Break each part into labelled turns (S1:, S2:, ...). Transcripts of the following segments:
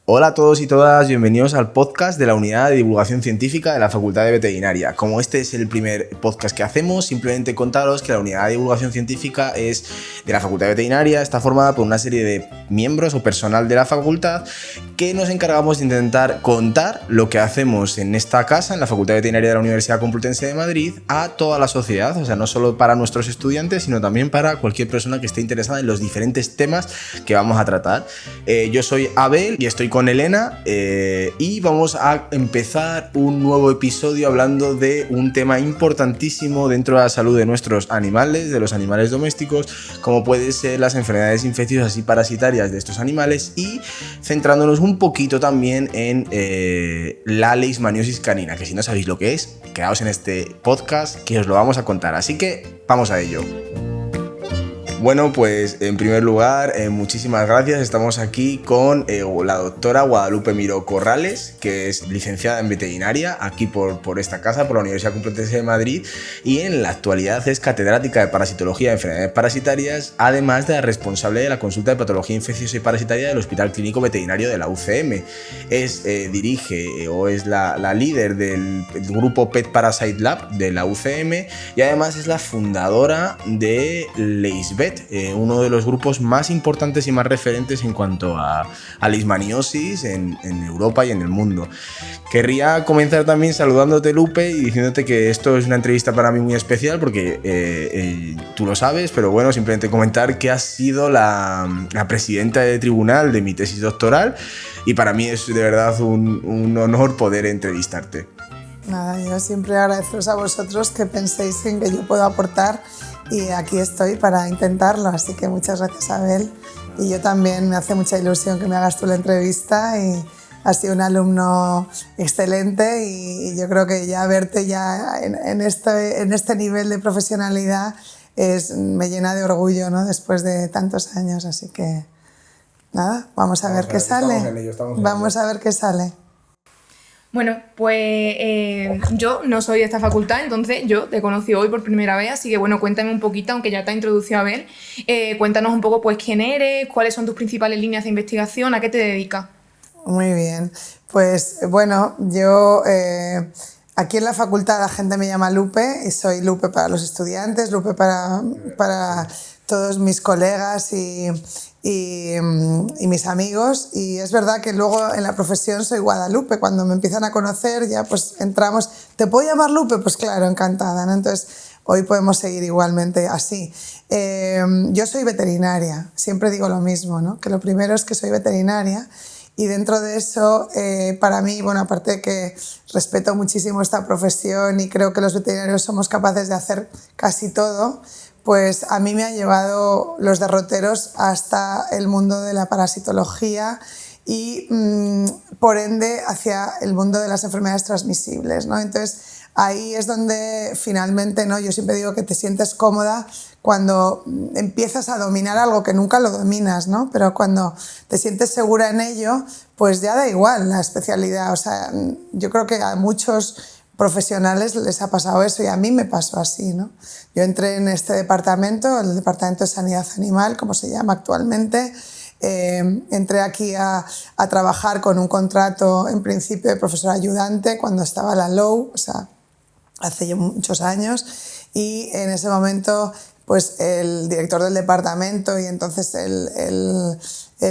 S1: Hola a todos y todas, bienvenidos al podcast de la Unidad de Divulgación Científica de la Facultad de Veterinaria. Como este es el primer podcast que hacemos, simplemente contaros que la Unidad de Divulgación Científica es de la Facultad de Veterinaria, está formada por una serie de miembros o personal de la facultad que nos encargamos de intentar contar lo que hacemos en esta casa, en la Facultad de Veterinaria de la Universidad Complutense de Madrid, a toda la sociedad, o sea, no solo para nuestros estudiantes, sino también para cualquier persona que esté interesada en los diferentes temas que vamos a tratar. Yo soy Abel y estoy con Elena y vamos a empezar un nuevo episodio hablando de un tema importantísimo dentro de la salud de nuestros animales, de los animales domésticos, como pueden ser las enfermedades infecciosas y parasitarias de estos animales, y centrándonos un poquito también en la leishmaniosis canina, que si no sabéis lo que es, quedaos en este podcast que os lo vamos a contar, así que vamos a ello. Bueno, pues en primer lugar, muchísimas gracias. Estamos aquí con la doctora Guadalupe Miró Corrales, que es licenciada en veterinaria aquí por esta casa, por la Universidad Complutense de Madrid, y en la actualidad es catedrática de parasitología y enfermedades parasitarias, además de la responsable de la consulta de patología infecciosa y parasitaria del Hospital Clínico Veterinario de la UCM. Dirige o es la líder del grupo Pet Parasite Lab de la UCM, y además es la fundadora de Leishvet, uno de los grupos más importantes y más referentes en cuanto a leishmaniosis en Europa y en el mundo. Querría comenzar también saludándote, Lupe, y diciéndote que esto es una entrevista para mí muy especial porque tú lo sabes, pero bueno, simplemente comentar que has sido la presidenta de tribunal de mi tesis doctoral, y para mí es de verdad un honor poder entrevistarte.
S2: Nada, yo siempre agradeceros a vosotros que penséis en que yo puedo aportar, y aquí estoy para intentarlo, así que muchas gracias, Abel. Y yo también, me hace mucha ilusión que me hagas tú la entrevista, y has sido un alumno excelente, y yo creo que ya verte ya en este nivel de profesionalidad me llena de orgullo, ¿no? Después de tantos años, así que nada, vamos a ver qué sale. Vamos a ver qué sale.
S3: Bueno, pues yo no soy de esta facultad, entonces yo te conocí hoy por primera vez, así que bueno, cuéntame un poquito, aunque ya te ha introducido a ver, cuéntanos un poco pues quién eres, cuáles son tus principales líneas de investigación, a qué te dedicas.
S2: Muy bien, pues bueno, yo aquí en la facultad la gente me llama Lupe, y soy Lupe para los estudiantes, Lupe para todos mis colegas y mis amigos, y es verdad que luego en la profesión soy Guadalupe. Cuando me empiezan a conocer ya pues entramos, ¿te puedo llamar Lupe? Pues claro, encantada, ¿no? Entonces hoy podemos seguir igualmente así. Yo soy veterinaria, siempre digo lo mismo, ¿no? Que lo primero es que soy veterinaria, y dentro de eso, para mí, bueno, aparte de que respeto muchísimo esta profesión y creo que los veterinarios somos capaces de hacer casi todo, pues a mí me han llevado los derroteros hasta el mundo de la parasitología y, por ende, hacia el mundo de las enfermedades transmisibles, ¿no? Entonces, ahí es donde finalmente, ¿no? Yo siempre digo que te sientes cómoda cuando empiezas a dominar algo que nunca lo dominas, ¿no? Pero cuando te sientes segura en ello, pues ya da igual la especialidad. O sea, yo creo que a muchos profesionales les ha pasado eso, y a mí me pasó así, ¿no? Yo entré en este departamento, el Departamento de Sanidad Animal, como se llama actualmente. Entré aquí a trabajar con un contrato, en principio, de profesor ayudante cuando estaba la LOU, o sea, hace ya muchos años, y en ese momento pues el director del departamento y entonces el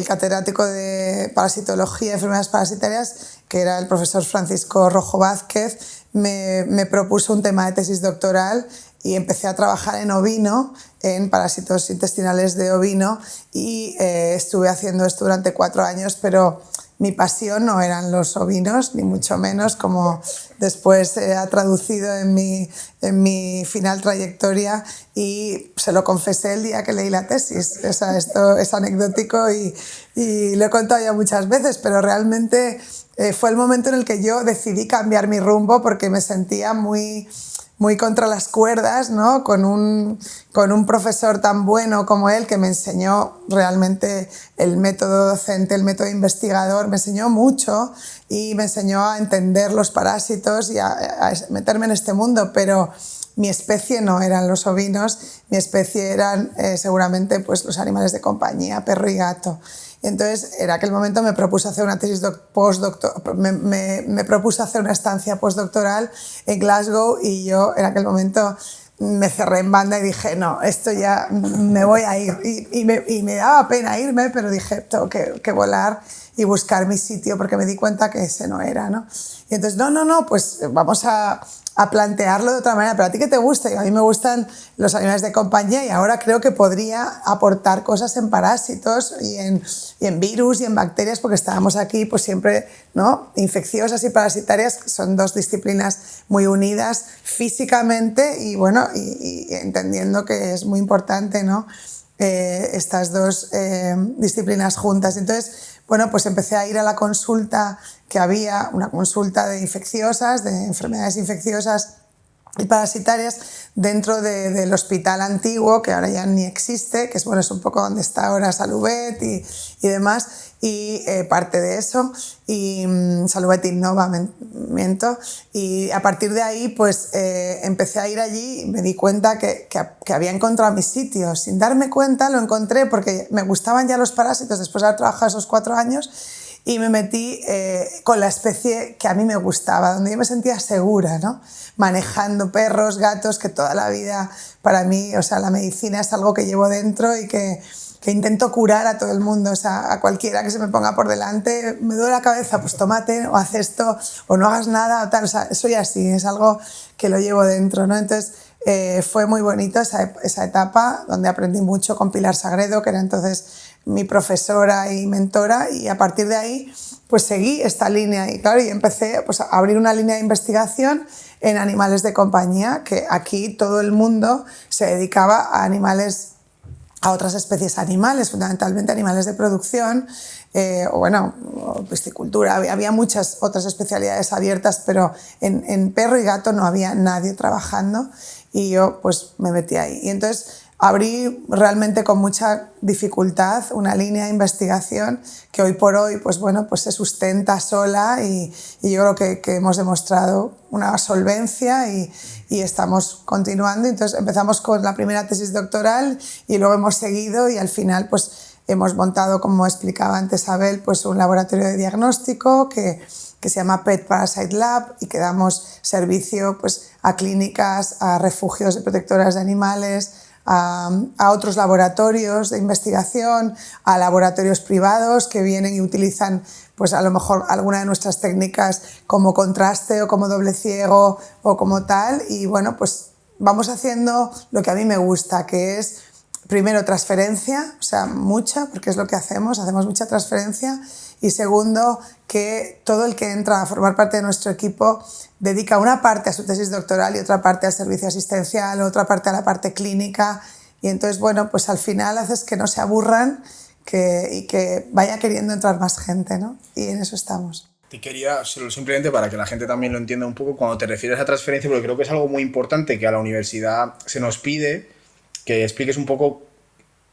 S2: catedrático de parasitología y enfermedades parasitarias, que era el profesor Francisco Rojo Vázquez, me propuso un tema de tesis doctoral, y empecé a trabajar en ovino, en parásitos intestinales de ovino, y estuve haciendo esto durante 4 años, pero mi pasión no eran los ovinos, ni mucho menos, como después se ha traducido en mi final trayectoria, y se lo confesé el día que leí la tesis. O sea, esto es anecdótico y lo he contado ya muchas veces, pero realmente fue el momento en el que yo decidí cambiar mi rumbo, porque me sentía muy contra las cuerdas, ¿no? Con un profesor tan bueno como él, que me enseñó realmente el método docente, el método investigador, me enseñó mucho y me enseñó a entender los parásitos y a meterme en este mundo, pero mi especie no eran los ovinos, mi especie eran seguramente pues, los animales de compañía, perro y gato. Entonces, en aquel momento me propuse hacer una tesis postdoctoral, me propuse hacer una estancia postdoctoral en Glasgow y yo en aquel momento me cerré en banda y dije, no, esto ya me voy a ir. Y me daba pena irme, pero dije, tengo que volar y buscar mi sitio porque me di cuenta que ese no era, ¿no? Y entonces, no, pues vamos a plantearlo de otra manera. Pero a ti, ¿qué te gusta? Y a mí me gustan los animales de compañía y ahora creo que podría aportar cosas en parásitos y en virus y en bacterias, porque estábamos aquí pues siempre, ¿no? Infecciosas y parasitarias son dos disciplinas muy unidas físicamente y bueno, y entendiendo que es muy importante, ¿no? Estas dos disciplinas juntas. Entonces, bueno, pues empecé a ir a la consulta que había, una consulta de infecciosas, de enfermedades infecciosas y parasitarias dentro del hospital antiguo, que ahora ya ni existe, que es, bueno, es un poco donde está ahora Salubet y demás, y parte de eso, y Salubet Innova, miento, y a partir de ahí pues empecé a ir allí y me di cuenta que había encontrado mi sitio. Sin darme cuenta lo encontré porque me gustaban ya los parásitos después de haber trabajado esos 4 años y me metí con la especie que a mí me gustaba, donde yo me sentía segura, ¿no? Manejando perros, gatos, que toda la vida para mí, o sea, la medicina es algo que llevo dentro y que intento curar a todo el mundo, o sea, a cualquiera que se me ponga por delante, me duele la cabeza, pues tómate, o haz esto, o no hagas nada, o tal, o sea, soy así, es algo que lo llevo dentro, ¿no? Entonces, fue muy bonito esa etapa donde aprendí mucho con Pilar Sagredo, que era entonces mi profesora y mentora, y a partir de ahí pues seguí esta línea y claro, y empecé pues, a abrir una línea de investigación en animales de compañía, que aquí todo el mundo se dedicaba a animales, a otras especies animales, fundamentalmente animales de producción, o bueno, piscicultura, había muchas otras especialidades abiertas, pero en perro y gato no había nadie trabajando y yo pues me metí ahí. Y entonces abrí realmente con mucha dificultad una línea de investigación que hoy por hoy pues bueno, pues se sustenta sola y yo creo que hemos demostrado una solvencia y estamos continuando. Entonces empezamos con la primera tesis doctoral y luego hemos seguido y al final pues hemos montado, como explicaba antes Abel, pues un laboratorio de diagnóstico que se llama Pet Parasite Lab y que damos servicio pues, a clínicas, a refugios de protectoras de animales, a otros laboratorios de investigación, a laboratorios privados que vienen y utilizan pues a lo mejor alguna de nuestras técnicas como contraste o como doble ciego o como tal, y bueno, pues vamos haciendo lo que a mí me gusta, que es primero transferencia, o sea, mucha, porque es lo que hacemos mucha transferencia, y segundo, que todo el que entra a formar parte de nuestro equipo dedica una parte a su tesis doctoral y otra parte al servicio asistencial, otra parte a la parte clínica, y entonces, bueno, pues al final haces que no se aburran y que vaya queriendo entrar más gente, ¿no? Y en eso estamos.
S1: Te quería, simplemente para que la gente también lo entienda un poco, cuando te refieres a transferencia, porque creo que es algo muy importante que a la universidad se nos pide, que expliques un poco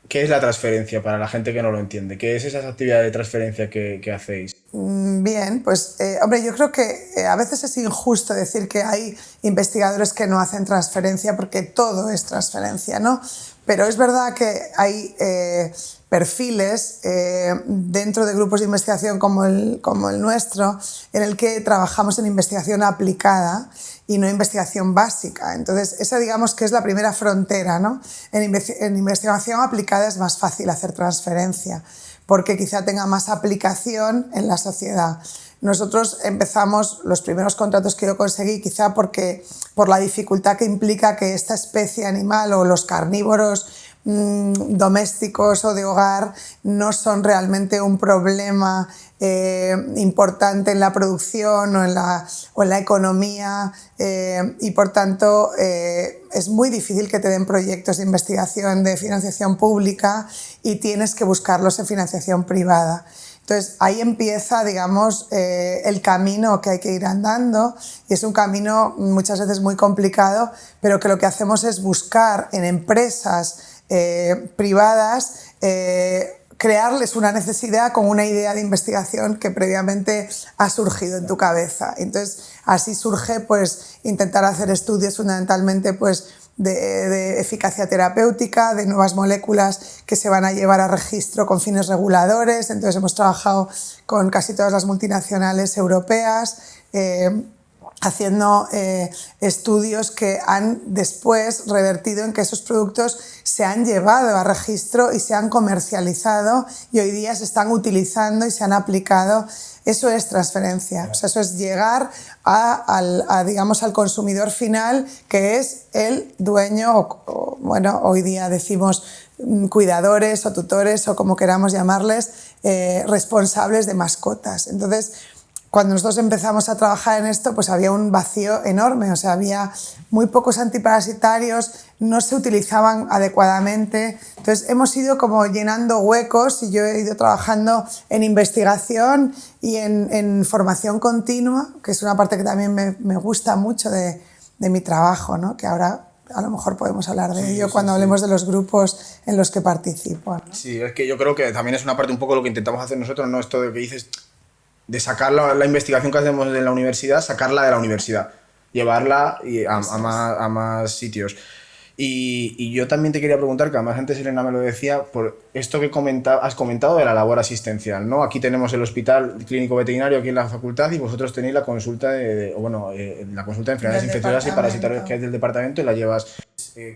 S1: qué es la transferencia para la gente que no lo entiende. ¿Qué es esa actividad de transferencia que hacéis?
S2: Bien, pues hombre, yo creo que a veces es injusto decir que hay investigadores que no hacen transferencia porque todo es transferencia, ¿no? Pero es verdad que hay perfiles dentro de grupos de investigación como el nuestro en el que trabajamos en investigación aplicada y no investigación básica. Entonces, esa digamos que es la primera frontera, ¿no? En investigación aplicada es más fácil hacer transferencia porque quizá tenga más aplicación en la sociedad. Nosotros empezamos, los primeros contratos que yo conseguí, quizá por la dificultad que implica que esta especie animal o los carnívoros domésticos o de hogar no son realmente un problema importante en la producción o en la economía y por tanto es muy difícil que te den proyectos de investigación de financiación pública y tienes que buscarlos en financiación privada. Entonces ahí empieza, digamos, el camino que hay que ir andando y es un camino muchas veces muy complicado, pero que lo que hacemos es buscar en empresas privadas crearles una necesidad con una idea de investigación que previamente ha surgido en tu cabeza. Entonces así surge pues intentar hacer estudios fundamentalmente pues de eficacia terapéutica, de nuevas moléculas que se van a llevar a registro con fines reguladores. Entonces hemos trabajado con casi todas las multinacionales europeas, haciendo estudios que han después revertido en que esos productos se han llevado a registro y se han comercializado y hoy día se están utilizando y se han aplicado. Eso es transferencia, o sea, eso es llegar digamos, al consumidor final, que es el dueño, bueno, hoy día decimos cuidadores o tutores o como queramos llamarles, responsables de mascotas. Entonces, cuando nosotros empezamos a trabajar en esto, pues había un vacío enorme, o sea, había muy pocos antiparasitarios, no se utilizaban adecuadamente. Entonces hemos ido como llenando huecos y yo he ido trabajando en investigación y en formación continua, que es una parte que también me gusta mucho de mi trabajo, ¿no? Que ahora a lo mejor podemos hablar de ello cuando hablemos de los grupos en los que participo, ¿no?
S1: Sí, es que yo creo que también es una parte un poco lo que intentamos hacer nosotros, ¿no? Esto de que dices, de sacar la investigación que hacemos en la universidad, sacarla de la universidad, llevarla a más sitios. Y yo también te quería preguntar, que además antes Elena me lo decía, por esto que has comentado de la labor asistencial, ¿no? Aquí tenemos el hospital clínico veterinario aquí en la facultad y vosotros tenéis la consulta la consulta de enfermedades infecciosas y parasitarias que es del departamento y la llevas.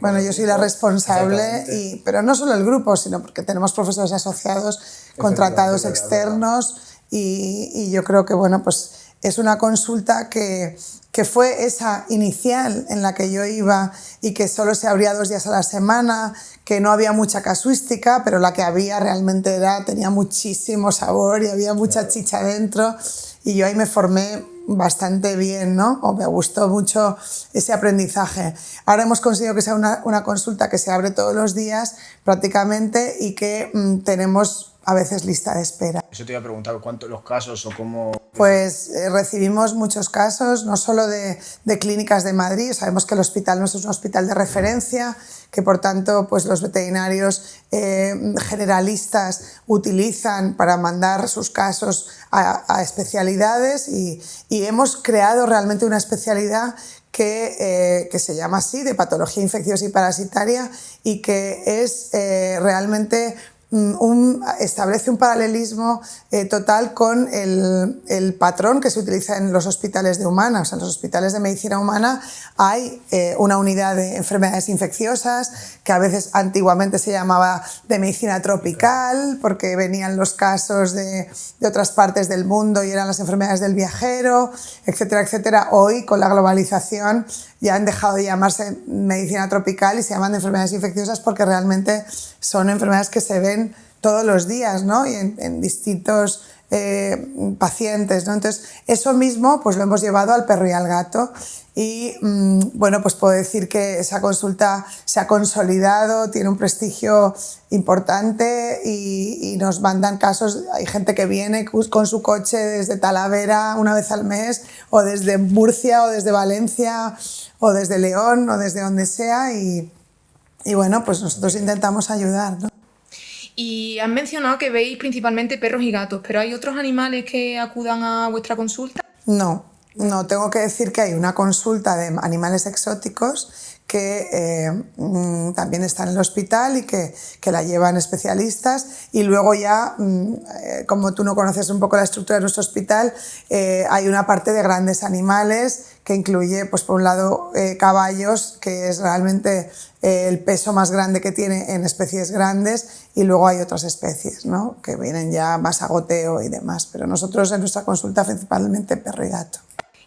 S2: Bueno, yo soy la responsable, pero no solo el grupo, sino porque tenemos profesores asociados, contratados externos. Y yo creo que bueno, pues es una consulta que fue esa inicial en la que yo iba y que solo se abría 2 días a la semana, que no había mucha casuística, pero la que había realmente tenía muchísimo sabor y había mucha chicha dentro, y yo ahí me formé bastante bien, ¿no? O me gustó mucho ese aprendizaje. Ahora hemos conseguido que sea una consulta que se abre todos los días prácticamente y que tenemos a veces lista de espera.
S1: Eso te iba a preguntar, ¿cuántos los casos o cómo?
S2: Pues recibimos muchos casos, no solo de clínicas de Madrid. Sabemos que el hospital nuestro es un hospital de referencia, que por tanto pues los veterinarios generalistas utilizan para mandar sus casos a especialidades y hemos creado realmente una especialidad que se llama así, de patología infecciosa y parasitaria, y que es realmente establece un paralelismo total con el patrón que se utiliza en los hospitales de humanas. En los hospitales de medicina humana hay una unidad de enfermedades infecciosas que a veces antiguamente se llamaba de medicina tropical porque venían los casos de otras partes del mundo y eran las enfermedades del viajero, etcétera, etcétera. Hoy, con la globalización, ya han dejado de llamarse medicina tropical y se llaman de enfermedades infecciosas porque realmente son enfermedades que se ven todos los días, ¿no? Y en distintos pacientes, ¿no? Entonces, eso mismo pues lo hemos llevado al perro y al gato y bueno, pues puedo decir que esa consulta se ha consolidado, tiene un prestigio importante y nos mandan casos. Hay gente que viene con su coche desde Talavera una vez al mes, o desde Murcia, o desde Valencia, o desde León, o desde donde sea, y bueno, pues nosotros intentamos ayudar, ¿no?
S3: Y han mencionado que veis principalmente perros y gatos, pero ¿hay otros animales que acudan a vuestra consulta?
S2: No, tengo que decir que hay una consulta de animales exóticos que también está en el hospital y que la llevan especialistas, y luego ya, como tú no conoces un poco la estructura de nuestro hospital, hay una parte de grandes animales que incluye, pues por un lado, caballos, que es realmente el peso más grande que tiene en especies grandes, y luego hay otras especies, ¿no? Que vienen ya más a goteo y demás, pero nosotros en nuestra consulta principalmente perro y gato.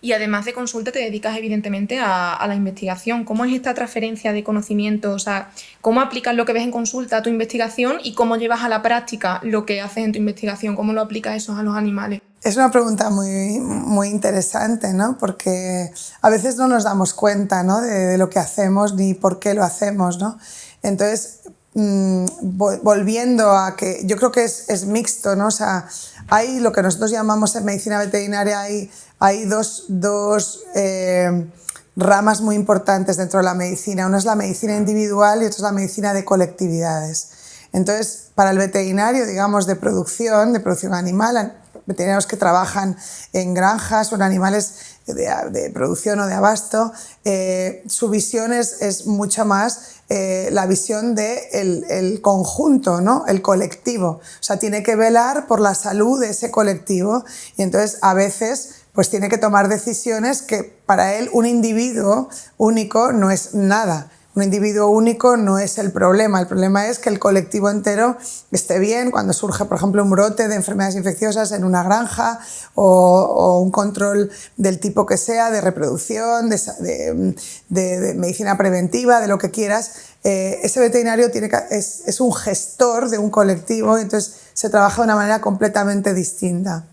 S3: Y además de consulta te dedicas evidentemente a la investigación. ¿Cómo es esta transferencia de conocimiento? O sea, ¿cómo aplicas lo que ves en consulta a tu investigación y cómo llevas a la práctica lo que haces en tu investigación? ¿Cómo lo aplicas eso a los animales?
S2: Es una pregunta muy interesante, ¿no? Porque a veces no nos damos cuenta, ¿no? de lo que hacemos ni por qué lo hacemos, ¿no? Entonces, volviendo a que yo creo que es mixto, ¿no? O sea, hay lo que nosotros llamamos en medicina veterinaria, hay dos ramas muy importantes dentro de la medicina. Una es la medicina individual y otra es la medicina de colectividades. Entonces, para el veterinario, digamos, de producción animal, veterinarios que trabajan en granjas o en animales de producción o de abasto, su visión es mucho más la visión del el conjunto, ¿no? El colectivo. O sea, tiene que velar por la salud de ese colectivo y entonces a veces pues tiene que tomar decisiones que para él un individuo único no es nada. Un individuo único no es el problema es que el colectivo entero esté bien cuando surge, por ejemplo, un brote de enfermedades infecciosas en una granja o un control del tipo que sea, de reproducción, de medicina preventiva, de lo que quieras. Ese veterinario es un gestor de un colectivo, entonces se trabaja de una manera completamente distinta.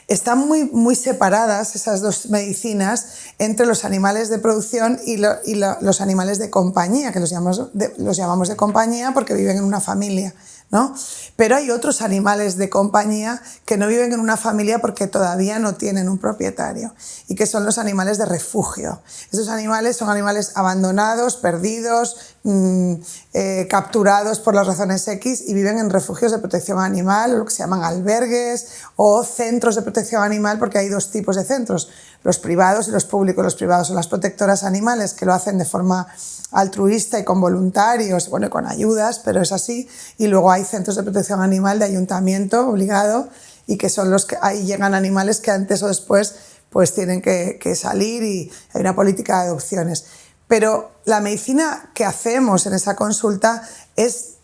S2: Están muy separadas esas dos medicinas entre los animales de producción y los animales de compañía, que los llamamos de compañía porque viven en una familia, ¿no? Pero hay otros animales de compañía que no viven en una familia porque todavía no tienen un propietario y que son los animales de refugio. Estos animales son animales abandonados, perdidos, capturados por las razones X y viven en refugios de protección animal, lo que se llaman albergues o centros de protección animal, porque hay dos tipos de centros, los privados y los públicos. Los privados son las protectoras animales, que lo hacen de forma altruista y con voluntarios, bueno, y con ayudas, pero es así. Y luego hay centros de protección animal de ayuntamiento obligado y que son los que ahí llegan animales que antes o después pues tienen que salir y hay una política de adopciones. Pero la medicina que hacemos en esa consulta es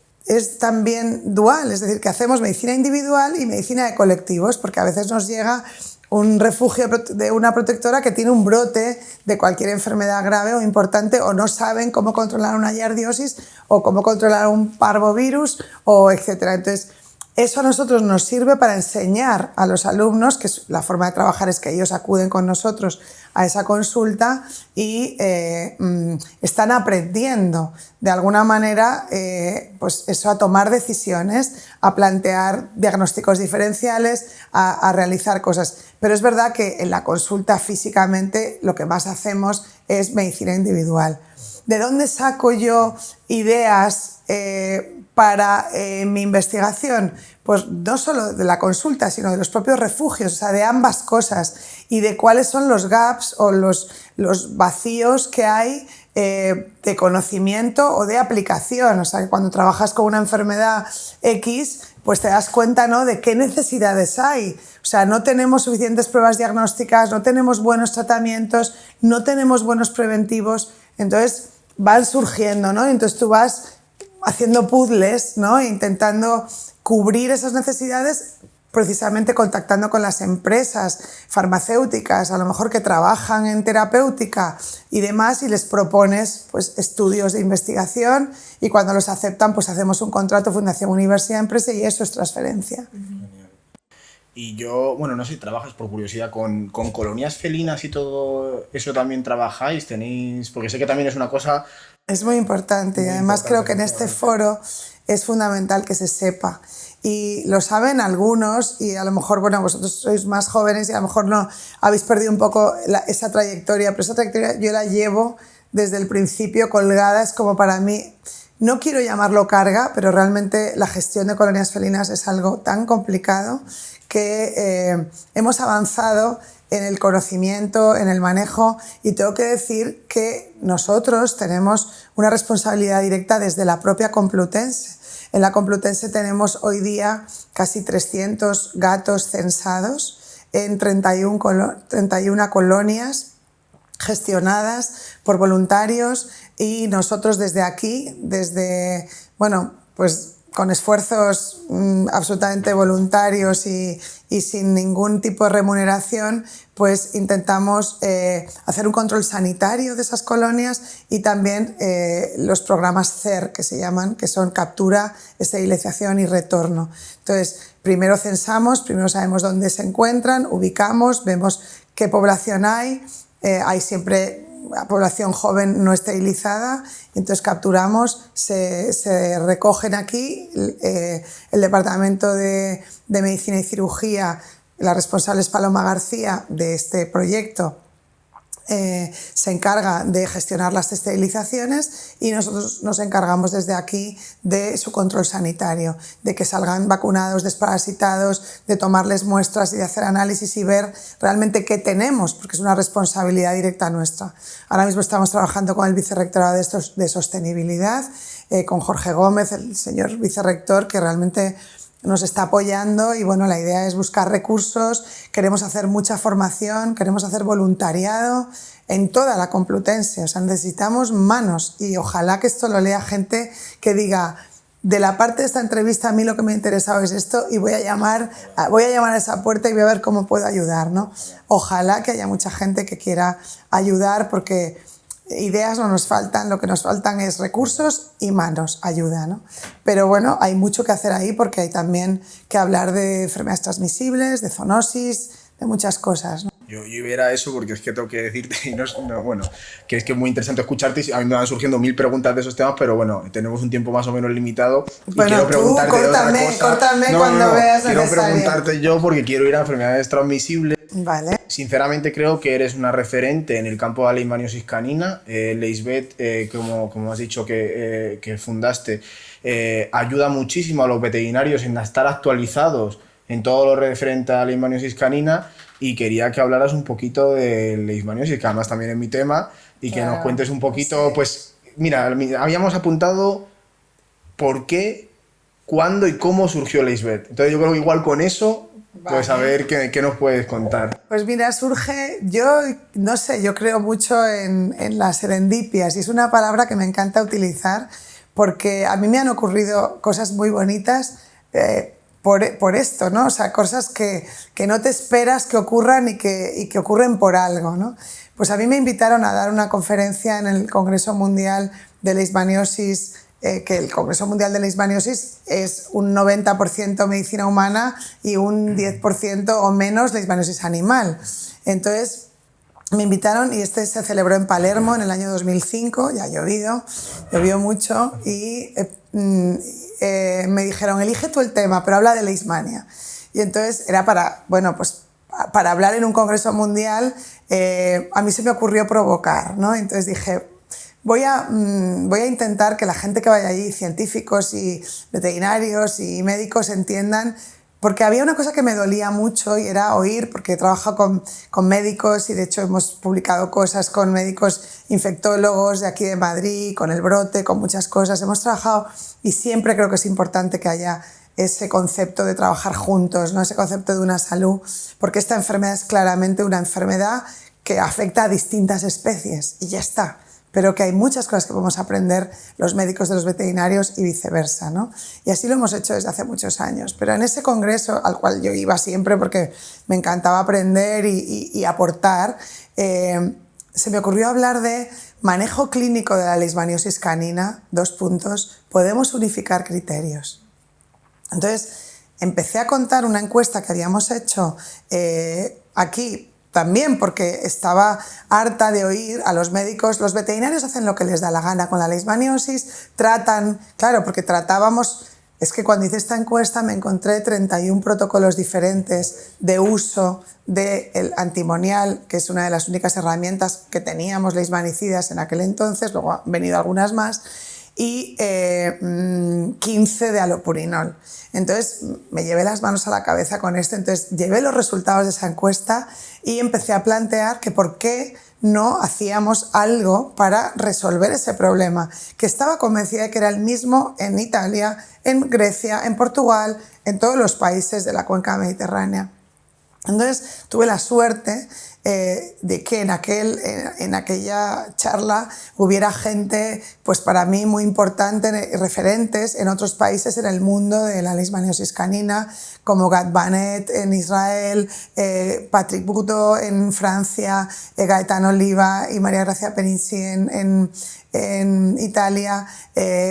S2: también dual, es decir, que hacemos medicina individual y medicina de colectivos, porque a veces nos llega un refugio de una protectora que tiene un brote de cualquier enfermedad grave o importante o no saben cómo controlar una giardiosis o cómo controlar un parvovirus o etcétera. Entonces, eso a nosotros nos sirve para enseñar a los alumnos, que la forma de trabajar es que ellos acuden con nosotros a esa consulta y están aprendiendo de alguna manera pues eso, a tomar decisiones, a plantear diagnósticos diferenciales, a realizar cosas. Pero es verdad que en la consulta físicamente lo que más hacemos es medicina individual. ¿De dónde saco yo ideas para mi investigación? Pues no solo de la consulta, sino de los propios refugios, o sea, de ambas cosas y de cuáles son los gaps o los vacíos que hay de conocimiento o de aplicación. O sea, que cuando trabajas con una enfermedad X, pues te das cuenta, ¿no?, de qué necesidades hay. O sea, no tenemos suficientes pruebas diagnósticas, no tenemos buenos tratamientos, no tenemos buenos preventivos. Entonces van surgiendo, ¿no? Entonces tú vas haciendo puzzles, ¿no?, e intentando cubrir esas necesidades, precisamente contactando con las empresas farmacéuticas, a lo mejor que trabajan en terapéutica y demás, y les propones pues, estudios de investigación y cuando los aceptan pues hacemos un contrato Fundación Universidad Empresa y eso es transferencia.
S1: Y yo, bueno, no sé, ¿trabajas por curiosidad con colonias felinas y todo eso también trabajáis? ¿Tenéis? Porque sé que también es una cosa...
S2: Es muy importante y además creo que en este foro es fundamental que se sepa. Y lo saben algunos y a lo mejor, bueno, vosotros sois más jóvenes y a lo mejor no habéis perdido un poco esa trayectoria, pero esa trayectoria yo la llevo desde el principio colgada, es como para mí, no quiero llamarlo carga, pero realmente la gestión de colonias felinas es algo tan complicado que hemos avanzado en el conocimiento, en el manejo y tengo que decir que nosotros tenemos una responsabilidad directa desde la propia Complutense. En la Complutense tenemos hoy día casi 300 gatos censados en 31 colonias gestionadas por voluntarios y nosotros desde aquí, bueno, pues con esfuerzos absolutamente voluntarios y sin ningún tipo de remuneración, pues intentamos hacer un control sanitario de esas colonias y también los programas CER, que se llaman, que son captura, esterilización y retorno. Entonces, primero censamos, primero sabemos dónde se encuentran, ubicamos, vemos qué población hay siempre la población joven no esterilizada, entonces capturamos, se recogen aquí, el Departamento de Medicina y Cirugía, la responsable es Paloma García de este proyecto, se encarga de gestionar las esterilizaciones y nosotros nos encargamos desde aquí de su control sanitario, de que salgan vacunados, desparasitados, de tomarles muestras y de hacer análisis y ver realmente qué tenemos, porque es una responsabilidad directa nuestra. Ahora mismo estamos trabajando con el Vicerrectorado de Sostenibilidad, con Jorge Gómez, el señor vicerrector, que realmente nos está apoyando y bueno, la idea es buscar recursos, queremos hacer mucha formación, queremos hacer voluntariado en toda la Complutense, o sea, necesitamos manos y ojalá que esto lo lea gente que diga, de la parte de esta entrevista a mí lo que me ha interesado es esto y voy a llamar a esa puerta y voy a ver cómo puedo ayudar, ¿no? Ojalá que haya mucha gente que quiera ayudar porque ideas no nos faltan, lo que nos faltan es recursos y manos, ayuda, ¿no? Pero bueno, hay mucho que hacer ahí porque hay también que hablar de enfermedades transmisibles, de zoonosis, de muchas cosas, ¿no?
S1: Yo era eso porque es que tengo que decirte, y bueno, que es que es muy interesante escucharte y a mí me van surgiendo 1000 preguntas de esos temas, pero bueno, tenemos un tiempo más o menos limitado y
S2: bueno,
S1: quiero preguntarte
S2: córtame,
S1: otra cosa.
S2: Córtame cuando veas
S1: quiero
S2: necesario.
S1: preguntarte yo porque quiero ir a enfermedades transmisibles.
S2: Vale.
S1: Sinceramente creo que eres una referente en el campo de la leishmaniosis canina. Leishvet, como has dicho que fundaste, ayuda muchísimo a los veterinarios en estar actualizados en todo lo referente a la leishmaniosis canina y quería que hablaras un poquito de leishmaniosis, que además también es mi tema, y que nos cuentes un poquito,
S2: sí.
S1: pues mira, habíamos apuntado por qué, cuándo y cómo surgió Leishvet. Entonces yo creo que igual con eso, pues a ver qué nos puedes contar.
S2: Pues mira, surge, yo no sé, yo creo mucho en las serendipias y es una palabra que me encanta utilizar porque a mí me han ocurrido cosas muy bonitas por esto, ¿no? O sea, cosas que no te esperas que ocurran y que ocurren por algo, ¿no? Pues a mí me invitaron a dar una conferencia en el Congreso Mundial de Leishmaniosis, que el Congreso Mundial de Leishmaniosis es un 90% medicina humana y un 10% o menos leishmaniosis animal. Entonces, me invitaron y este se celebró en Palermo en el año 2005, ya ha llovió mucho y me dijeron, elige tú el tema, pero habla de leishmania. Y entonces era para hablar en un congreso mundial, a mí se me ocurrió provocar, ¿no? Entonces dije, voy a intentar que la gente que vaya allí, científicos y veterinarios y médicos, entiendan. Porque había una cosa que me dolía mucho y era oír, porque he trabajado con médicos y de hecho hemos publicado cosas con médicos infectólogos de aquí de Madrid, con el brote, con muchas cosas. Hemos trabajado y siempre creo que es importante que haya ese concepto de trabajar juntos, ¿no? Ese concepto de una salud, porque esta enfermedad es claramente una enfermedad que afecta a distintas especies y ya está. Pero que hay muchas cosas que podemos aprender los médicos de los veterinarios y viceversa, ¿no? Y así lo hemos hecho desde hace muchos años. Pero en ese congreso, al cual yo iba siempre porque me encantaba aprender y aportar, se me ocurrió hablar de manejo clínico de la leishmaniosis canina, podemos unificar criterios. Entonces, empecé a contar una encuesta que habíamos hecho aquí, también porque estaba harta de oír a los médicos, los veterinarios hacen lo que les da la gana con la leishmaniosis, tratan, claro, porque tratábamos, es que cuando hice esta encuesta me encontré 31 protocolos diferentes de uso del antimonial, que es una de las únicas herramientas que teníamos leishmanicidas en aquel entonces, luego han venido algunas más, y 15 de alopurinol. Entonces me llevé las manos a la cabeza con esto, entonces llevé los resultados de esa encuesta y empecé a plantear que por qué no hacíamos algo para resolver ese problema, que estaba convencida de que era el mismo en Italia, en Grecia, en Portugal, en todos los países de la cuenca mediterránea. Entonces tuve la suerte de que en aquella charla hubiera gente, pues para mí muy importante, referentes en otros países en el mundo de la leishmaniosis canina, como Gad Bennett en Israel, Patrick Buto en Francia, Gaetano Oliva y María Gracia Penicci en Italia,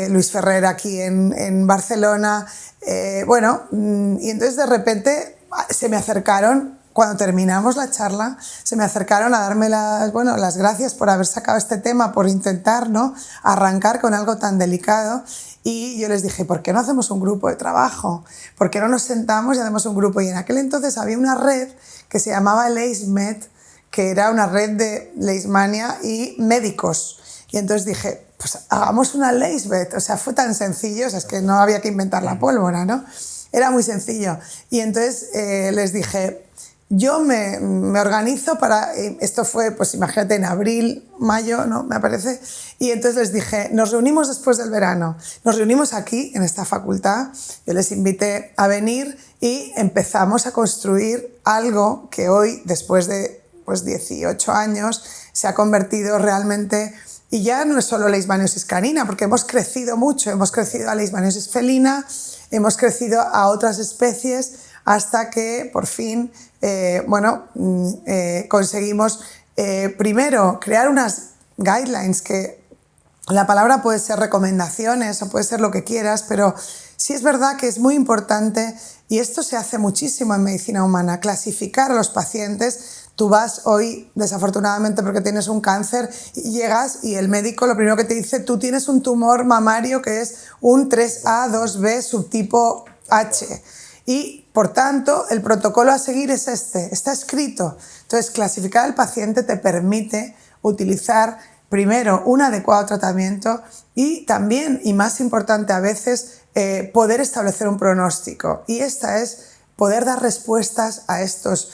S2: Luis Ferrer aquí en Barcelona. Y entonces de repente se me acercaron, cuando terminamos la charla, se me acercaron a darme las gracias por haber sacado este tema, por intentar, ¿no?, arrancar con algo tan delicado. Y yo les dije, ¿por qué no hacemos un grupo de trabajo? ¿Por qué no nos sentamos y hacemos un grupo? Y en aquel entonces había una red que se llamaba LeishMed, que era una red de Leishmania y médicos. Y entonces dije, pues hagamos una LaceVet. O sea, fue tan sencillo, o sea, es que no había que inventar la pólvora, ¿no? Era muy sencillo. Y entonces les dije, yo me organizo para... Esto fue, pues imagínate, en abril, mayo, ¿no? Me parece. Y entonces les dije, nos reunimos después del verano. Nos reunimos aquí, en esta facultad. Yo les invité a venir y empezamos a construir algo que hoy, después de pues, 18 años, se ha convertido realmente... Y ya no es solo leishmaniosis canina, porque hemos crecido mucho. Hemos crecido a leishmaniosis felina, hemos crecido a otras especies, hasta que por fin conseguimos primero crear unas guidelines, que la palabra puede ser recomendaciones o puede ser lo que quieras, pero sí es verdad que es muy importante, y esto se hace muchísimo en medicina humana, clasificar a los pacientes. Tú vas hoy, desafortunadamente, porque tienes un cáncer, y llegas y el médico lo primero que te dice, tú tienes un tumor mamario que es un 3A, 2B, subtipo H. Y, por tanto, el protocolo a seguir es este, está escrito. Entonces, clasificar al paciente te permite utilizar, primero, un adecuado tratamiento y también, y más importante a veces, poder establecer un pronóstico. Y esta es poder dar respuestas a estos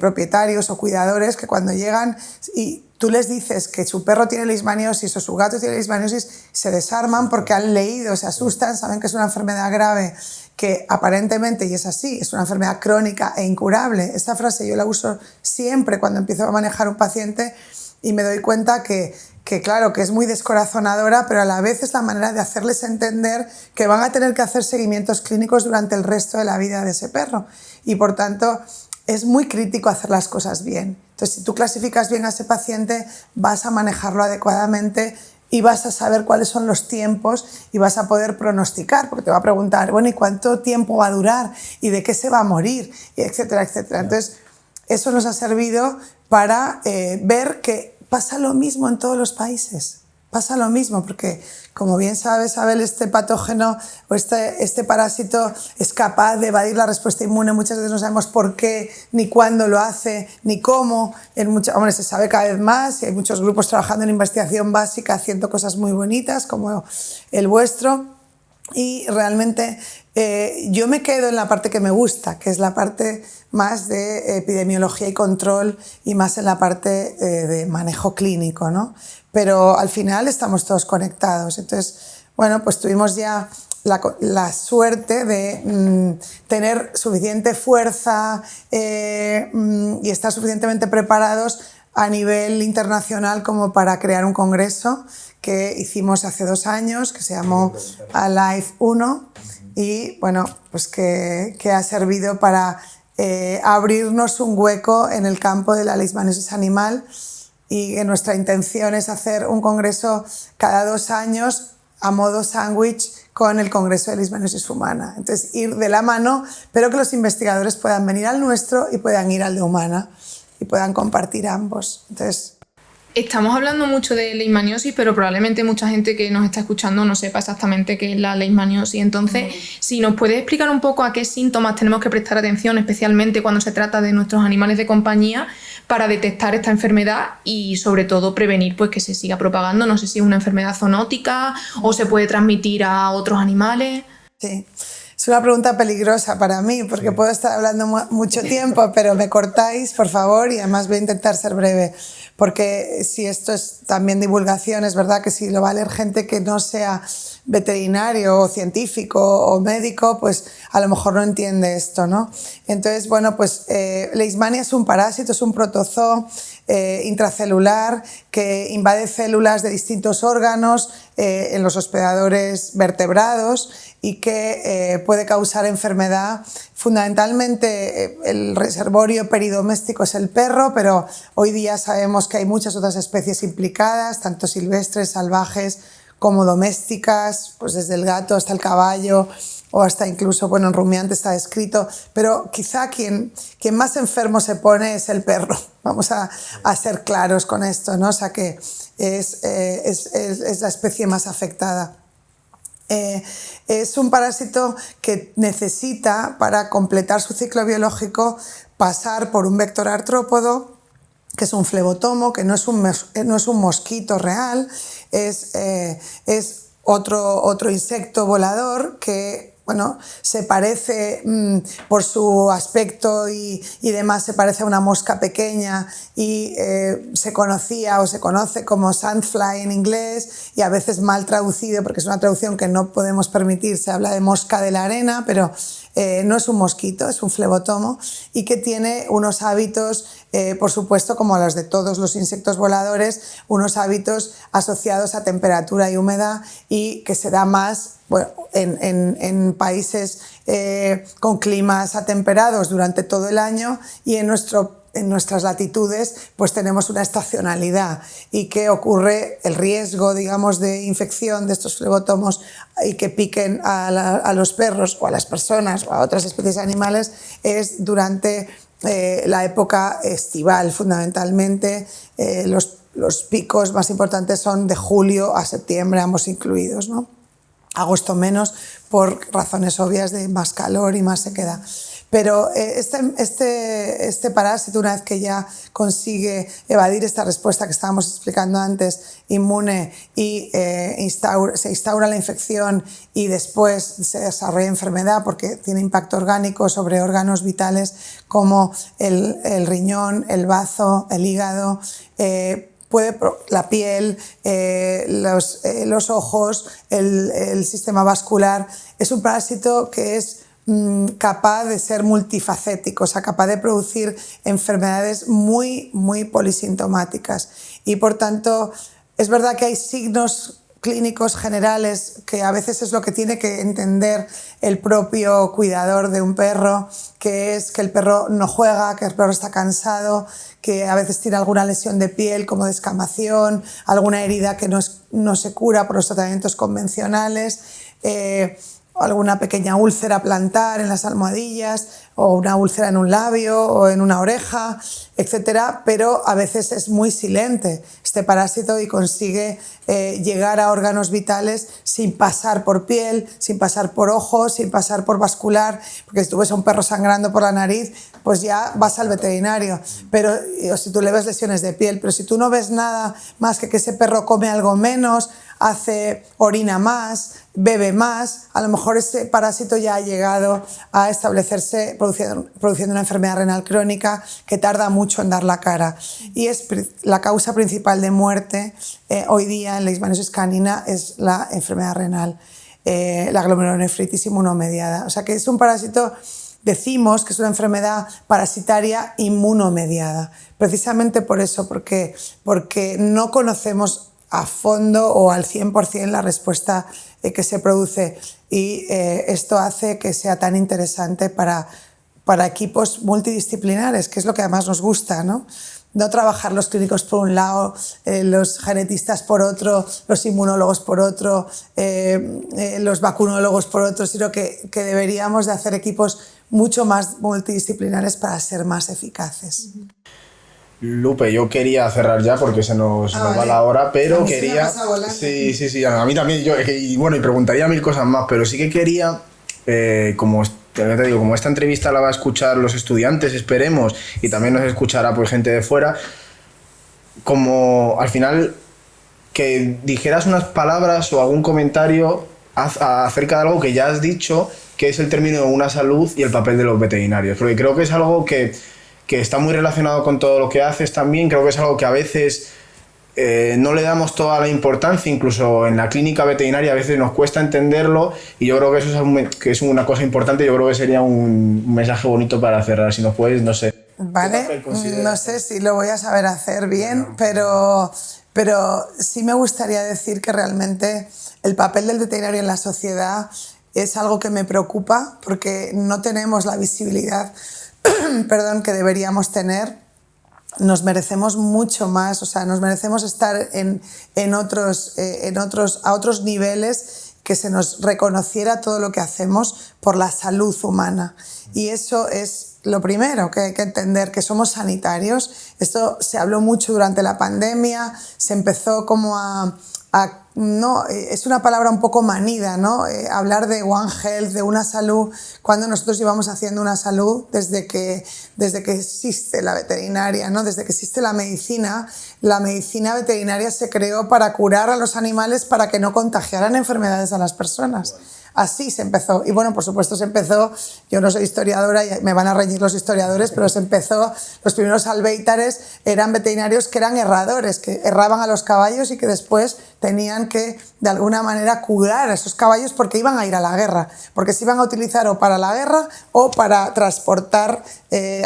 S2: propietarios o cuidadores que cuando llegan y tú les dices que su perro tiene leishmaniosis o su gato tiene leishmaniosis, se desarman porque han leído, se asustan, saben que es una enfermedad grave, que aparentemente, y es así, es una enfermedad crónica e incurable. Esta frase yo la uso siempre cuando empiezo a manejar un paciente y me doy cuenta que claro, que es muy descorazonadora, pero a la vez es la manera de hacerles entender que van a tener que hacer seguimientos clínicos durante el resto de la vida de ese perro. Y por tanto, es muy crítico hacer las cosas bien. Entonces, si tú clasificas bien a ese paciente, vas a manejarlo adecuadamente y vas a saber cuáles son los tiempos y vas a poder pronosticar, porque te va a preguntar, bueno, ¿y cuánto tiempo va a durar? ¿Y de qué se va a morir? Y etcétera, etcétera. Entonces, eso nos ha servido para ver que pasa lo mismo en todos los países. Pasa lo mismo, porque como bien sabes, Abel, este patógeno o este parásito es capaz de evadir la respuesta inmune. Muchas veces no sabemos por qué, ni cuándo lo hace, ni cómo. Hombre, se sabe cada vez más y hay muchos grupos trabajando en investigación básica haciendo cosas muy bonitas, como el vuestro. Y realmente yo me quedo en la parte que me gusta, que es la parte más de epidemiología y control y más en la parte de manejo clínico, ¿no? Pero al final estamos todos conectados. Entonces, bueno, pues tuvimos ya la suerte de tener suficiente fuerza y estar suficientemente preparados a nivel internacional como para crear un congreso que hicimos hace 2 años, que se llamó Alive 1, y bueno, pues que ha servido para abrirnos un hueco en el campo de la leishmaniosis animal, y nuestra intención es hacer un congreso cada 2 años a modo sándwich con el congreso de leishmaniosis humana. Entonces, ir de la mano, pero que los investigadores puedan venir al nuestro y puedan ir al de humana y puedan compartir ambos. Entonces,
S3: estamos hablando mucho de leishmaniosis, pero probablemente mucha gente que nos está escuchando no sepa exactamente qué es la leishmaniosis. Entonces, si nos puedes explicar un poco a qué síntomas tenemos que prestar atención, especialmente cuando se trata de nuestros animales de compañía, para detectar esta enfermedad y, sobre todo, prevenir pues, que se siga propagando. No sé si es una enfermedad zoonótica o se puede transmitir a otros animales.
S2: Sí. Es una pregunta peligrosa para mí, porque puedo estar hablando mucho tiempo, pero me cortáis, por favor, y además voy a intentar ser breve, porque si esto es también divulgación, es verdad que si lo va a leer gente que no sea veterinario o científico o médico, pues a lo mejor no entiende esto, ¿no? Entonces, bueno, pues Leishmania es un parásito, es un protozoo intracelular que invade células de distintos órganos en los hospedadores vertebrados y que puede causar enfermedad. Fundamentalmente el reservorio peridoméstico es el perro, pero hoy día sabemos que hay muchas otras especies implicadas, tanto silvestres, salvajes, como domésticas, pues desde el gato hasta el caballo o hasta incluso, bueno, en rumiante está descrito, pero quizá quien más enfermo se pone es el perro. Vamos a ser claros con esto, ¿no? O sea que es la especie más afectada. Es un parásito que necesita, para completar su ciclo biológico, pasar por un vector artrópodo que es un flebotomo, que no es un mosquito real, es otro insecto volador que, bueno, se parece por su aspecto y demás, se parece a una mosca pequeña y se conocía o se conoce como sandfly en inglés, y a veces mal traducido porque es una traducción que no podemos permitir, se habla de mosca de la arena, pero no es un mosquito, es un flebotomo, y que tiene unos hábitos, por supuesto, como los de todos los insectos voladores, unos hábitos asociados a temperatura y humedad, y que se da más, bueno, en países con climas atemperados durante todo el año, y en nuestras latitudes pues tenemos una estacionalidad, y que ocurre el riesgo, digamos, de infección de estos flebotomos y que piquen a los perros o a las personas o a otras especies animales es durante la época estival, fundamentalmente. Los picos más importantes son de julio a septiembre, ambos incluidos, ¿no? Agosto menos, por razones obvias de más calor y más sequedad. Pero este parásito, una vez que ya consigue evadir esta respuesta que estábamos explicando antes, inmune, y se instaura la infección y después se desarrolla enfermedad porque tiene impacto orgánico sobre órganos vitales como el riñón, el bazo, el hígado, la piel, los ojos, el sistema vascular. Es un parásito que es capaz de ser multifacético, o sea, capaz de producir enfermedades muy, muy polisintomáticas. Y por tanto, es verdad que hay signos clínicos generales que a veces es lo que tiene que entender el propio cuidador de un perro, que es que el perro no juega, que el perro está cansado, que a veces tiene alguna lesión de piel como descamación, alguna herida que no se cura por los tratamientos convencionales, alguna pequeña úlcera plantar en las almohadillas, o una úlcera en un labio o en una oreja, etcétera, pero a veces es muy silente este parásito y consigue llegar a órganos vitales sin pasar por piel, sin pasar por ojos, sin pasar por vascular, porque si tú ves a un perro sangrando por la nariz, pues ya vas al veterinario, o si tú le ves lesiones de piel, pero si tú no ves nada más que ese perro come algo menos, orina más, bebe más, a lo mejor ese parásito ya ha llegado a establecerse produciendo una enfermedad renal crónica que tarda mucho en dar la cara. Y es la causa principal de muerte hoy día en la leishmaniasis canina, es la enfermedad renal, la glomerulonefritis inmunomediada. O sea que es un parásito, decimos que es una enfermedad parasitaria inmunomediada, precisamente por eso, porque no conocemos a fondo o al 100% la respuesta que se produce, y esto hace que sea tan interesante para equipos multidisciplinares, que es lo que además nos gusta, ¿no? No trabajar los clínicos por un lado, los genetistas por otro, los inmunólogos por otro, los vacunólogos por otro, sino que deberíamos de hacer equipos mucho más multidisciplinares para ser más eficaces.
S1: Lupe, yo quería cerrar ya porque se nos va la hora, pero quería... Sí, a mí también, y preguntaría 1000 cosas más, pero sí que quería, como esta entrevista la va a escuchar los estudiantes, esperemos, y también nos escuchará pues gente de fuera, como al final que dijeras unas palabras o algún comentario acerca de algo que ya has dicho, que es el término de una salud y el papel de los veterinarios, porque creo que es algo que está muy relacionado con todo lo que haces también. Creo que es algo que a veces no le damos toda la importancia, incluso en la clínica veterinaria a veces nos cuesta entenderlo, y yo creo que eso es una cosa importante. Yo creo que sería un mensaje bonito para cerrar, si nos puedes, no sé.
S2: Vale, no sé si lo voy a saber hacer bien, pero sí me gustaría decir que realmente el papel del veterinario en la sociedad es algo que me preocupa, porque no tenemos la visibilidad que deberíamos tener. Nos merecemos mucho más, o sea, nos merecemos estar a otros niveles, que se nos reconociera todo lo que hacemos por la salud humana. Y eso es lo primero que hay que entender, que somos sanitarios. Esto se habló mucho durante la pandemia, se empezó como a no, es una palabra un poco manida, ¿no? Hablar de One Health, de una salud, cuando nosotros llevamos haciendo una salud desde que existe la veterinaria, ¿no? Desde que existe la medicina veterinaria se creó para curar a los animales para que no contagiaran enfermedades a las personas. Así se empezó. Y bueno, por supuesto se empezó, yo no soy historiadora y me van a reñir los historiadores, pero se empezó, los primeros albéitares eran veterinarios que eran herradores, que herraban a los caballos y que después tenían que, de alguna manera, curar a esos caballos porque iban a ir a la guerra, porque se iban a utilizar o para la guerra o para transportar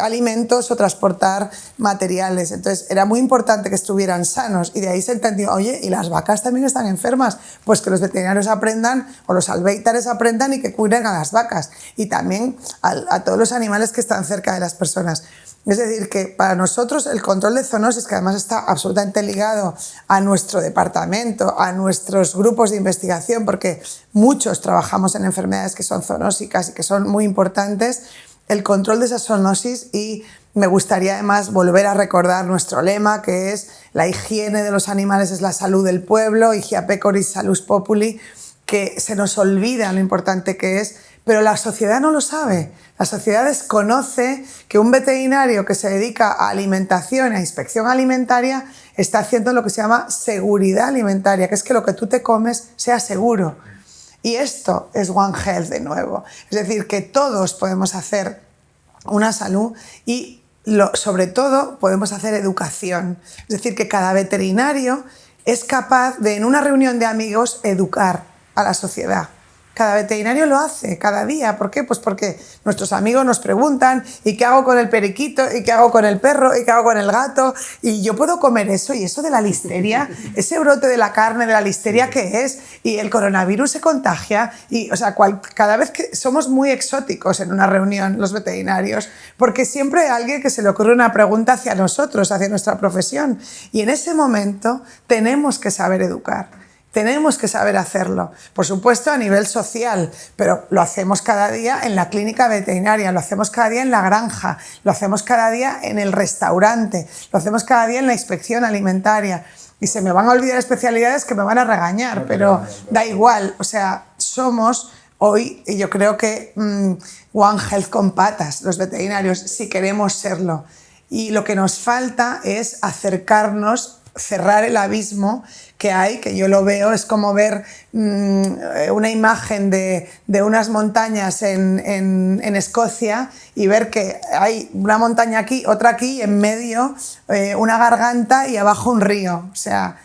S2: alimentos o transportar materiales. Entonces era muy importante que estuvieran sanos y de ahí se entendió, oye, ¿y las vacas también están enfermas? Pues que los veterinarios aprendan, o los albéitares aprendan y que cuiden a las vacas y también a todos los animales que están cerca de las personas. Es decir, que para nosotros el control de zoonosis, que además está absolutamente ligado a nuestro departamento, a nuestros grupos de investigación, porque muchos trabajamos en enfermedades que son zoonósicas y que son muy importantes, el control de esa zoonosis, y me gustaría además volver a recordar nuestro lema, que es la higiene de los animales es la salud del pueblo, Hygiea Pecoris Salus Populi, que se nos olvida lo importante que es, pero la sociedad no lo sabe. La sociedad desconoce que un veterinario que se dedica a alimentación, a inspección alimentaria, está haciendo lo que se llama seguridad alimentaria, que es que lo que tú te comes sea seguro. Y esto es One Health de nuevo. Es decir, que todos podemos hacer una salud y sobre todo podemos hacer educación. Es decir, que cada veterinario es capaz de, en una reunión de amigos, educar a la sociedad. Cada veterinario lo hace, cada día. ¿Por qué? Pues porque nuestros amigos nos preguntan ¿y qué hago con el periquito? ¿Y qué hago con el perro? ¿Y qué hago con el gato? ¿Y yo puedo comer eso? ¿Y eso de la listeria? ¿Ese brote de la carne de la listeria qué es? ¿Y el coronavirus se contagia? Y, o sea, cada vez que somos muy exóticos en una reunión los veterinarios, porque siempre hay alguien que se le ocurre una pregunta hacia nosotros, hacia nuestra profesión. Y en ese momento tenemos que saber educar. Tenemos que saber hacerlo, por supuesto a nivel social, pero lo hacemos cada día en la clínica veterinaria, lo hacemos cada día en la granja, lo hacemos cada día en el restaurante, lo hacemos cada día en la inspección alimentaria. Y se me van a olvidar especialidades que me van a regañar, pero da igual. O sea, somos hoy, y yo creo que One Health con patas, los veterinarios, si queremos serlo. Y lo que nos falta es acercarnos, cerrar el abismo que hay, que yo lo veo, es como ver una imagen de unas montañas en Escocia y ver que hay una montaña aquí, otra aquí, y en medio una garganta y abajo un río. O sea,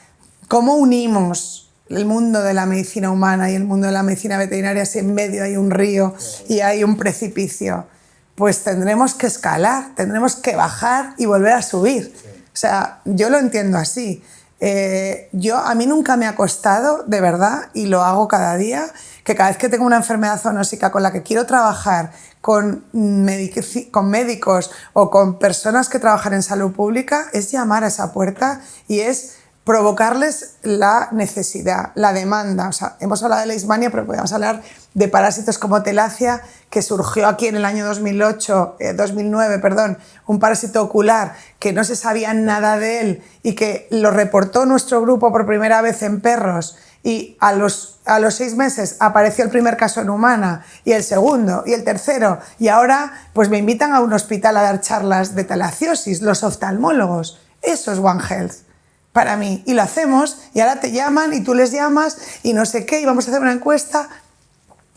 S2: ¿cómo unimos el mundo de la medicina humana y el mundo de la medicina veterinaria si en medio hay un río y hay un precipicio? Pues tendremos que escalar, tendremos que bajar y volver a subir. O sea, yo lo entiendo así. A mí nunca me ha costado, de verdad, y lo hago cada día, que cada vez que tengo una enfermedad zoonósica con la que quiero trabajar con médicos o con personas que trabajan en salud pública, es llamar a esa puerta y es provocarles la necesidad, la demanda. O sea, hemos hablado de leishmania, pero podemos hablar de parásitos como Telacia, que surgió aquí en el año 2009, un parásito ocular que no se sabía nada de él y que lo reportó nuestro grupo por primera vez en perros, y a los 6 meses apareció el primer caso en humana, y el segundo, y el tercero, y ahora pues me invitan a un hospital a dar charlas de telaciosis, los oftalmólogos. Eso es One Health para mí, y lo hacemos, y ahora te llaman y tú les llamas y no sé qué, y vamos a hacer una encuesta.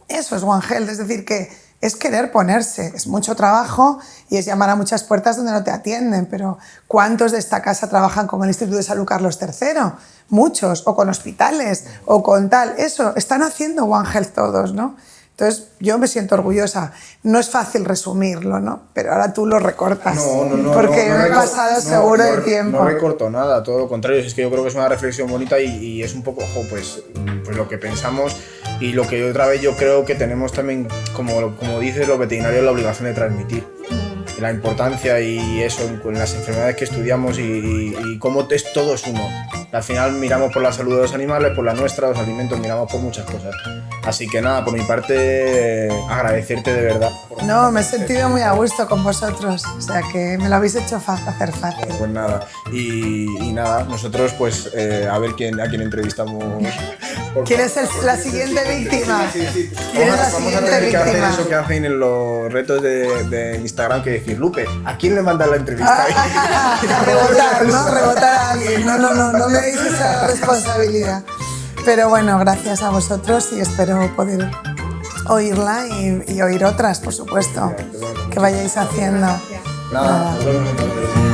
S2: Eso es One Health, es decir, que es querer ponerse, es mucho trabajo y es llamar a muchas puertas donde no te atienden, pero ¿cuántos de esta casa trabajan con el Instituto de Salud Carlos III? Muchos, o con hospitales, o con tal. Eso, están haciendo One Health todos, ¿no? Entonces, yo me siento orgullosa. No es fácil resumirlo, ¿no? Pero ahora tú lo recortas.
S1: No,
S2: porque me he pasado seguro de tiempo.
S1: No recorto nada, todo lo contrario. Es que yo creo que es una reflexión bonita y es un poco, pues lo que pensamos, y lo que otra vez yo creo que tenemos también, como dices, los veterinarios, la obligación de transmitir. La importancia y eso, con las enfermedades que estudiamos y cómo todo es uno. Al final miramos por la salud de los animales, por la nuestra, los alimentos, miramos por muchas cosas. Así que nada, por mi parte, agradecerte de verdad.
S2: No, me he sentido muy a gusto con vosotros, o sea que me lo habéis hecho hacer fácil.
S1: Pues nada, y nada, nosotros pues a ver a quién entrevistamos.
S2: ¿Quién es la siguiente víctima?
S1: Sí.
S2: ¿Quién es la
S1: Vamos a
S2: siguiente
S1: tener que hacer
S2: víctima?
S1: eso que hacen en los retos de Instagram, que decir, Lupe, ¿a quién le mandas la entrevista?
S2: Rebotar, ¿no? Rebotar a alguien. No me deis esa responsabilidad. Pero bueno, gracias a vosotros y espero poder oírla y oír otras, por supuesto, que vayáis haciendo.
S1: Nada, nos vemos entonces.